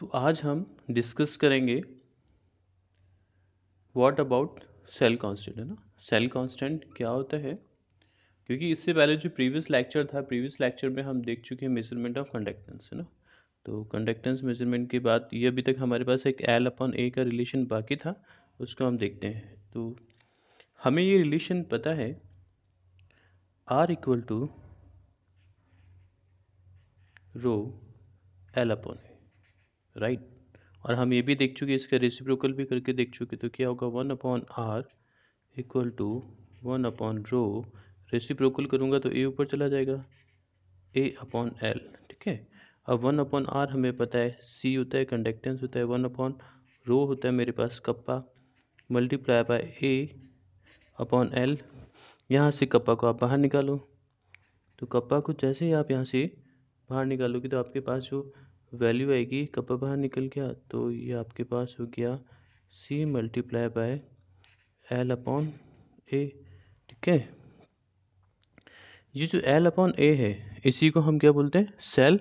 तो आज हम डिस्कस करेंगे व्हाट अबाउट सेल कांस्टेंट, है ना। सेल कांस्टेंट क्या होता है, क्योंकि इससे पहले जो प्रीवियस लेक्चर था, प्रीवियस लेक्चर में हम देख चुके हैं मेजरमेंट ऑफ कंडक्टेंस, है ना। तो कंडक्टेंस मेजरमेंट के बाद ये अभी तक हमारे पास एक एल अपॉन ए का रिलेशन बाकी था, उसको हम देखते हैं। तो हमें ये रिलेशन पता है, R equal to rho L upon A, right. और हम ये भी देख चुके, इसका रेसिप्रोकल भी करके देख चुके, तो क्या होगा, 1/r इक्वल टू 1/रो, रेसिप्रोकल करूँगा तो ए ऊपर चला जाएगा, A/L, ठीक है। अब 1/r हमें पता है, C होता है कंडक्टेंस होता है, 1/रो होता है मेरे पास कप्पा, मल्टीप्लाई बाय A/L। यहाँ से कप्पा को आप बाहर निकालो, तो कप्पा को जैसे ही आप यहाँ से बाहर निकालोगे तो आपके पास जो वैल्यू आएगी, कप्पा बाहर निकल गया तो ये आपके पास हो गया C मल्टीप्लाई बाय L/A, ठीक है। ये जो L/A है, इसी को हम क्या बोलते हैं, सेल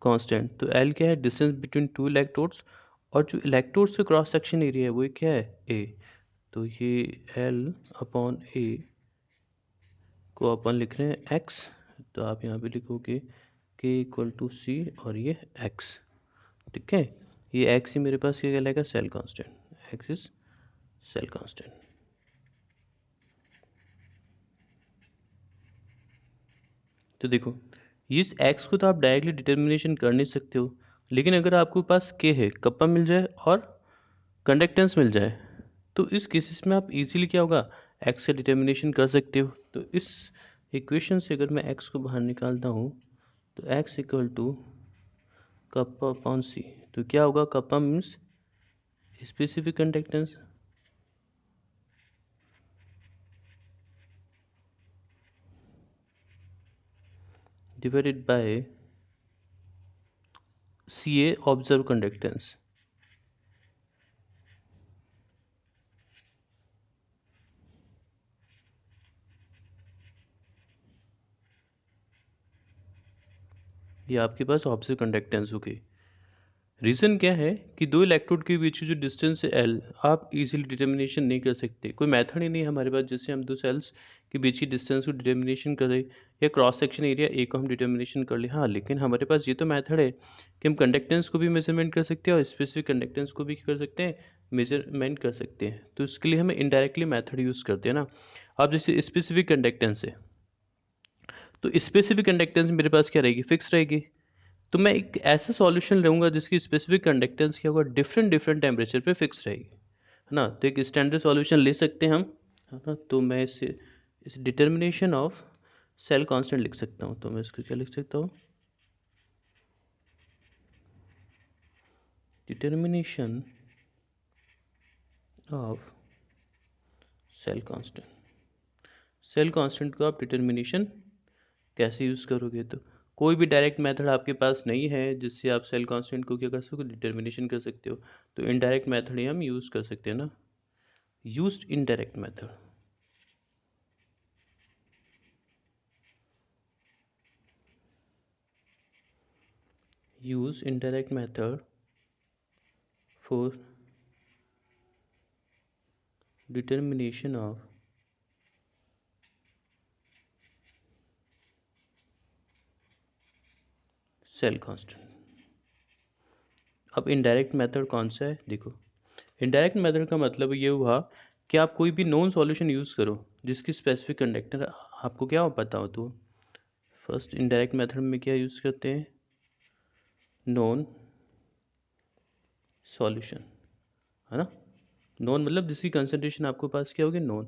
कांस्टेंट। तो L क्या है, डिस्टेंस बिटवीन टू इलेक्ट्रोड्स, और जो इलेक्ट्रोड्स का क्रॉस सेक्शन एरिया है वो क्या है, A। तो ये L/A को अपन लिख रहे हैं x, तो आप यहाँ पे लिखोगे K इक्वल टू C और ये x, ठीक है। ये x ही मेरे पास क्या कहलाएगा, cell constant, x is cell constant. तो देखो, इस x को तो आप डायरेक्टली डिटर्मिनेशन कर नहीं सकते हो, लेकिन अगर आपके पास k है, कप्पा मिल जाए और कंडक्टेंस मिल जाए, तो इस केसेस में आप इजीली क्या होगा, x का डिटर्मिनेशन कर सकते हो। तो इस इक्वेशन से अगर मैं x को बाहर निकालता हूँ, तो x equal to kappa upon C, तो क्या होगा, kappa means specific conductance, divided by CA observe conductance. ये आपके पास ऑब्जर्व कंडक्टेंस हो गई। रीज़न क्या है कि दो इलेक्ट्रोड के बीच की जो डिस्टेंस है L, आप इजीली डिटर्मिनेशन नहीं कर सकते, कोई मेथड ही नहीं है हमारे पास जिससे हम दो सेल्स के बीच की डिस्टेंस को डिटर्मिनेशन करें, या क्रॉस सेक्शन एरिया ए को हम डिटर्मिनेशन कर लें। हाँ, लेकिन हमारे पास ये तो मेथड है कि हम कंडक्टेंस को भी मेजरमेंट कर सकते हैं और स्पेसिफिक कंडक्टेंस को भी कर सकते हैं, मेजरमेंट कर सकते हैं। तो इसके लिए हमें इनडायरेक्टली मेथड यूज़ करते हैं ना। अब जैसे स्पेसिफिक कंडक्टेंस है, तो स्पेसिफिक कंडक्टेंस मेरे पास क्या रहेगी, फिक्स रहेगी। तो मैं एक ऐसा सॉल्यूशन लूँगा जिसकी स्पेसिफिक कंडक्टेंस क्या होगा, डिफरेंट डिफरेंट टेम्परेचर पे फिक्स रहेगी, है ना। तो एक स्टैंडर्ड सॉल्यूशन ले सकते हैं हम, है ना। तो मैं इस डिटर्मिनेशन ऑफ सेल कांस्टेंट लिख सकता हूँ। तो मैं इसको क्या लिख सकता हूँ, determination of cell constant. Cell constant को आप डिटर्मिनेशन कैसे यूज़ करोगे, तो कोई भी डायरेक्ट मेथड आपके पास नहीं है जिससे आप सेल कांस्टेंट को क्या कर सको, डिटर्मिनेशन कर सकते हो। तो इनडायरेक्ट मेथड ही हम यूज़ कर सकते हैं ना, used indirect method. use indirect method for determination of cell constant. अब इनडायरेक्ट मेथड कौन सा है, देखो, इनडायरेक्ट मेथड का मतलब ये हुआ कि आप कोई भी नॉन सॉल्यूशन यूज़ करो जिसकी स्पेसिफिक कंडक्टर आपको क्या हो पता हो। तो फर्स्ट इनडायरेक्ट मेथड में क्या यूज़ करते हैं, नॉन सॉल्यूशन, है ना। नॉन मतलब जिसकी कंसंट्रेशन आपके पास क्या होगी, नॉन।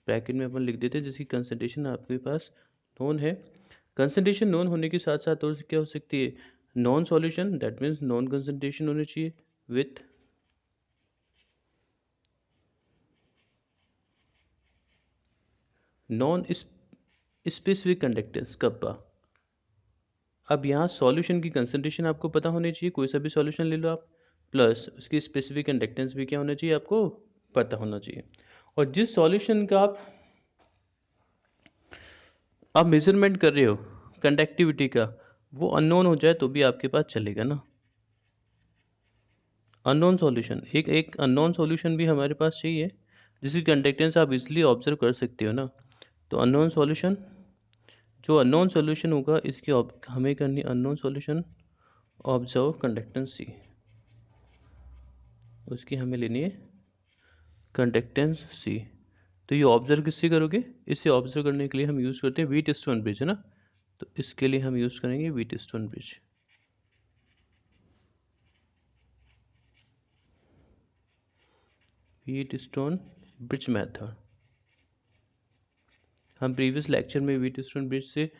ब्रैकेट में अपन लिख देते हैं जिसकी कंसंट्रेशन आपके पास नॉन है। कंसंट्रेशन नॉन होने के साथ साथ और क्या हो सकती है, non solution, that means non concentration होनी चाहिए with non specific conductance kappa. अब यहाँ सॉल्यूशन की कंसंट्रेशन आपको पता होनी चाहिए, कोई सा भी सॉल्यूशन ले लो आप, प्लस उसकी स्पेसिफिक कंडक्टेंस भी क्या होना चाहिए, आपको पता होना चाहिए। और जिस सॉल्यूशन का आप मेजरमेंट कर रहे हो कंडक्टिविटी का, वो अननोन हो जाए तो भी आपके पास चलेगा ना। अननोन सॉल्यूशन, एक अननोन सॉल्यूशन भी हमारे पास चाहिए जिसकी कंडक्टेंस आप इजीली ऑब्जर्व कर सकते हो ना। तो अननोन सॉल्यूशन, जो अननोन सॉल्यूशन होगा इसकी हमें करनी अननोन सॉल्यूशन ऑब्जर्व कंडक्टेंस सी, उसकी हमें लेनी है कंडक्टेंस सी। तो ये ऑब्जर्व किससे करोगे, इसे ऑब्जर्व करने के लिए हम यूज़ करते हैं व्हीटस्टोन ब्रिज, है ना। तो इसके लिए हम यूज़ करेंगे Wheatstone bridge. Wheatstone bridge method, हम प्रीवियस लेक्चर में व्हीटस्टोन ब्रिज से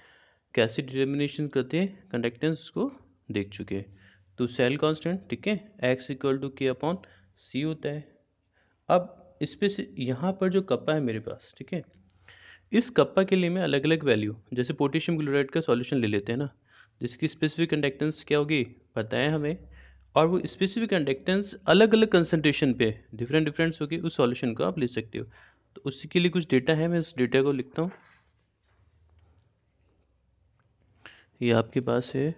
कैसे डिटर्मिनेशन करते हैं कंडक्टेंस को देख चुके हैं। तो सेल कांस्टेंट, ठीक है, x इक्वल टू के अपॉन सी होता है। अब इस पे से यहाँ पर जो कप्पा है मेरे पास, ठीक है, इस कप्पा के लिए मैं अलग अलग वैल्यू, जैसे पोटेशियम क्लोराइड का सॉल्यूशन ले लेते हैं ना, जिसकी स्पेसिफिक कंडक्टेंस क्या होगी पता है हमें, और वो स्पेसिफिक कंडक्टेंस अलग अलग कंसंट्रेशन पे डिफरेंट डिफरेंस होगी, उस सॉल्यूशन को आप ले सकते हो। तो उसी के लिए कुछ डेटा है, मैं उस डेटा को लिखता हूँ। ये आपके पास है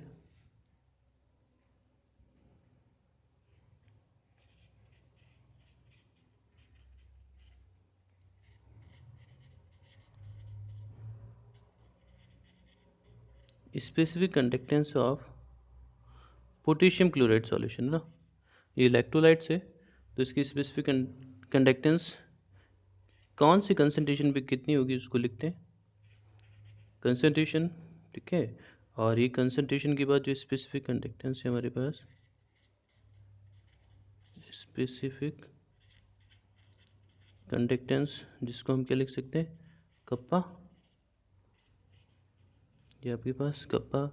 specific conductance of potassium chloride solution ना, ये इलेक्ट्रोलाइट्स है। तो इसकी स्पेसिफिक कंडक्टेंस कौन सी कंसंट्रेशन पे कितनी होगी उसको लिखते हैं कंसंट्रेशन, ठीक है। और ये कंसंट्रेशन के बाद जो स्पेसिफिक कंडक्टेंस है हमारे पास, स्पेसिफिक कंडक्टेंस जिसको हम क्या लिख सकते हैं कप्पा, ये आपके पास कप्पा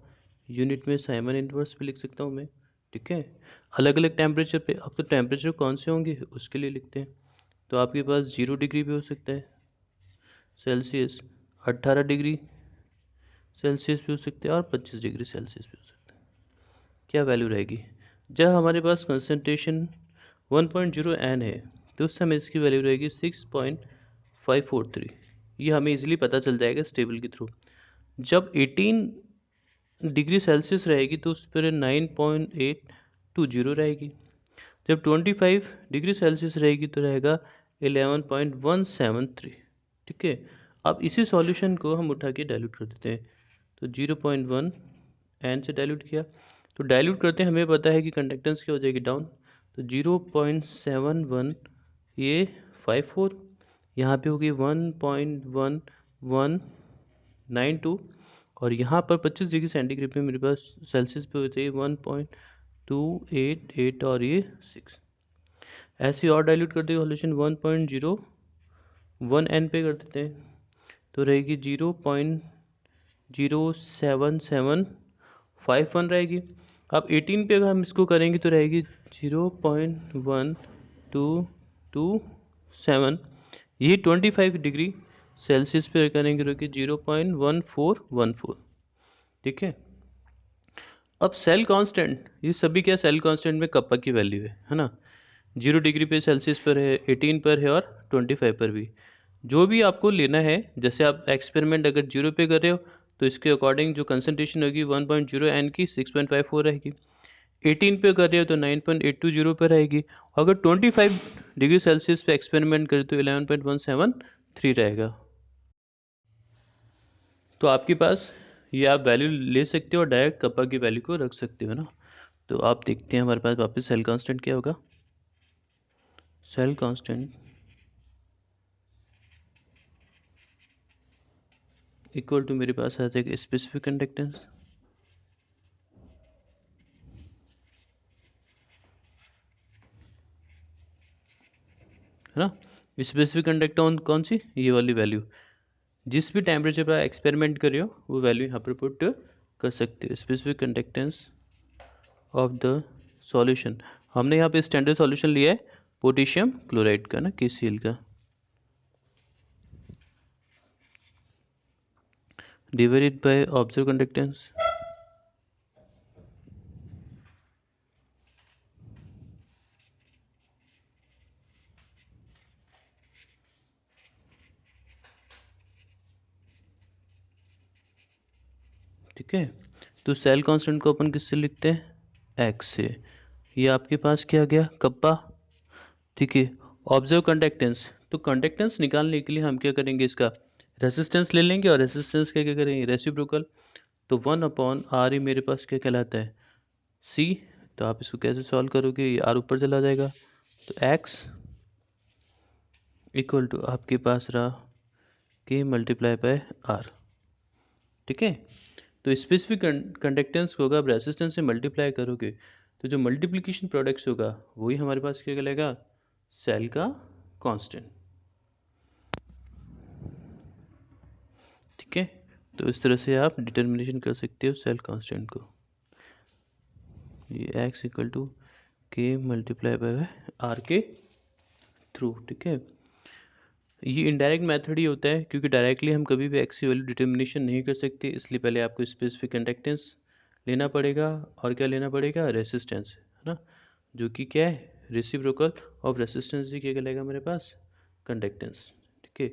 यूनिट में साइमन इनवर्स भी लिख सकता हूँ मैं, ठीक है। अलग अलग टेम्परेचर पे, अब तो टेम्परेचर कौन से होंगे उसके लिए लिखते हैं। तो आपके पास 0 डिग्री पे हो सकता है सेल्सियस, 18 डिग्री सेल्सियस पे हो सकते हैं, और 25 डिग्री सेल्सियस पे हो सकते हैं। क्या वैल्यू रहेगी जब हमारे पास कंसनट्रेशन 1.0 n है, तो उस समय इसकी वैल्यू रहेगी 6.543। ये हमें इजीली पता चल जाएगा इस टेबल के थ्रू। जब 18 डिग्री सेल्सियस रहेगी तो उस पर 9.820 रहेगी। जब 25 डिग्री सेल्सियस रहेगी तो रहेगा 11.173, ठीक है। अब इसी सॉल्यूशन को हम उठा के डाइल्यूट कर देते हैं। तो 0.1 एन से डाइल्यूट किया, तो डाइल्यूट करते हमें पता है कि कंडक्टेंस क्या हो जाएगी डाउन। तो 0.71 ये 54, यहाँ पे होगी 1.1192, और यहाँ पर 25 डिग्री सेंटीग्रेड पे मेरे पास सेल्सियस पे होती है 1.288, और ये 6। ऐसे और डाइल्यूट करते हैं सॉल्यूशन 1.01 एन पे कर देते हैं, तो रहेगी 0.07751 रहेगी। अब 18 पे अगर हम इसको करेंगे तो रहेगी 0.1227, ये 25 डिग्री सेल्सियस पे करेंगे तो 0.1414, ठीक है। अब सेल कांस्टेंट, ये सभी क्या सेल कांस्टेंट में कप्पा की वैल्यू है ना। 0 डिग्री पे सेल्सियस पर है, 18 पर है, और 25 पर भी। जो भी आपको लेना है, जैसे आप एक्सपेरिमेंट अगर 0 पे कर रहे हो तो इसके अकॉर्डिंग जो कंसनट्रेशन होगी 1.0 एन की 6.54 रहेगी। 18 पे कर रहे हो तो 9.820 पे रहेगी। अगर 25 डिग्री सेल्सियस पे एक्सपेरिमेंट करें तो 11.173 रहेगा। तो आपके पास ये आप वैल्यू ले सकते हो और डायरेक्ट कप्पा की वैल्यू को रख सकते हो ना। तो आप देखते हैं हमारे पास वापस सेल कांस्टेंट क्या होगा। सेल कांस्टेंट इक्वल टू मेरे पास आ जाएगा स्पेसिफिक कंडक्टेंस, है ना। स्पेसिफिक कंडक्टेंस कौन सी, ये वाली वैल्यू, जिस भी टेम्परेचर पर एक्सपेरिमेंट कर रहे हो वो वैल्यू यहाँ पर पुट कर सकते हो। Specific conductance of the solution, हमने यहाँ पे स्टैंडर्ड सॉल्यूशन लिया है पोटेशियम क्लोराइड का ना, KCl का, डिवाइडेड बाय ऑब्जर्व कंडक्टेंस, ठीक है। तो सेल कांस्टेंट को अपन किससे लिखते हैं, x से। ये आपके पास क्या आ गया, कप्पा। ठीक है, ऑब्जर्व कंडक्टेंस, तो कंडक्टेंस निकालने के लिए हम क्या करेंगे, इसका रेसिस्टेंस ले लेंगे और रेसिस्टेंस का क्या करेंगे, रेसिप्रोकल। तो 1/r ही मेरे पास क्या कहलाता है, C। तो आप इसको कैसे सॉल्व करोगे, ये R ऊपर चला जाएगा, तो X इक्वल टू आपके पास रहा K मल्टीप्लाई बाय R। ठीक है, तो स्पेसिफिक कंडक्टेंस को अगर आप रेसिस्टेंस से मल्टीप्लाई करोगे तो जो मल्टीप्लिकेशन प्रोडक्ट्स होगा वही हमारे पास क्या कहलाएगा, सेल का कांस्टेंट। ठीक है, तो इस तरह से आप डिटर्मिनेशन कर सकते हो सेल कांस्टेंट को, ये x इक्वल टू के मल्टीप्लाई बाय आर के थ्रू। ठीक है, ये इनडायरेक्ट मेथड ही होता है क्योंकि डायरेक्टली हम कभी भी एक्स की वैल्यू डिटर्मिनेशन नहीं कर सकते, इसलिए पहले आपको स्पेसिफिक कंडक्टेंस लेना पड़ेगा और क्या लेना पड़ेगा, रेसिस्टेंस, है ना, जो कि क्या है, रेसिप्रोकल ऑफ रेसिस्टेंस ही क्या कहलाएगा मेरे पास, कंडक्टेंस। ठीक है,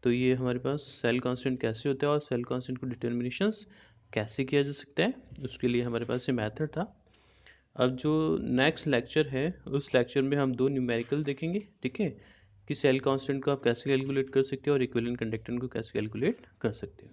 तो ये हमारे पास सेल कांस्टेंट कैसे होता है और सेल कांस्टेंट को डिटर्मिनेशंस कैसे किया जा सकता है, उसके लिए हमारे पास ये मैथड था। अब जो नेक्स्ट लेक्चर है उस लेक्चर में हम दो न्यूमेरिकल देखेंगे। ठीक है, कि सेल कांस्टेंट को आप कैसे कैलकुलेट कर सकते हो और इक्विवेलेंट कंडक्टेंस को कैसे कैलकुलेट कर सकते हो।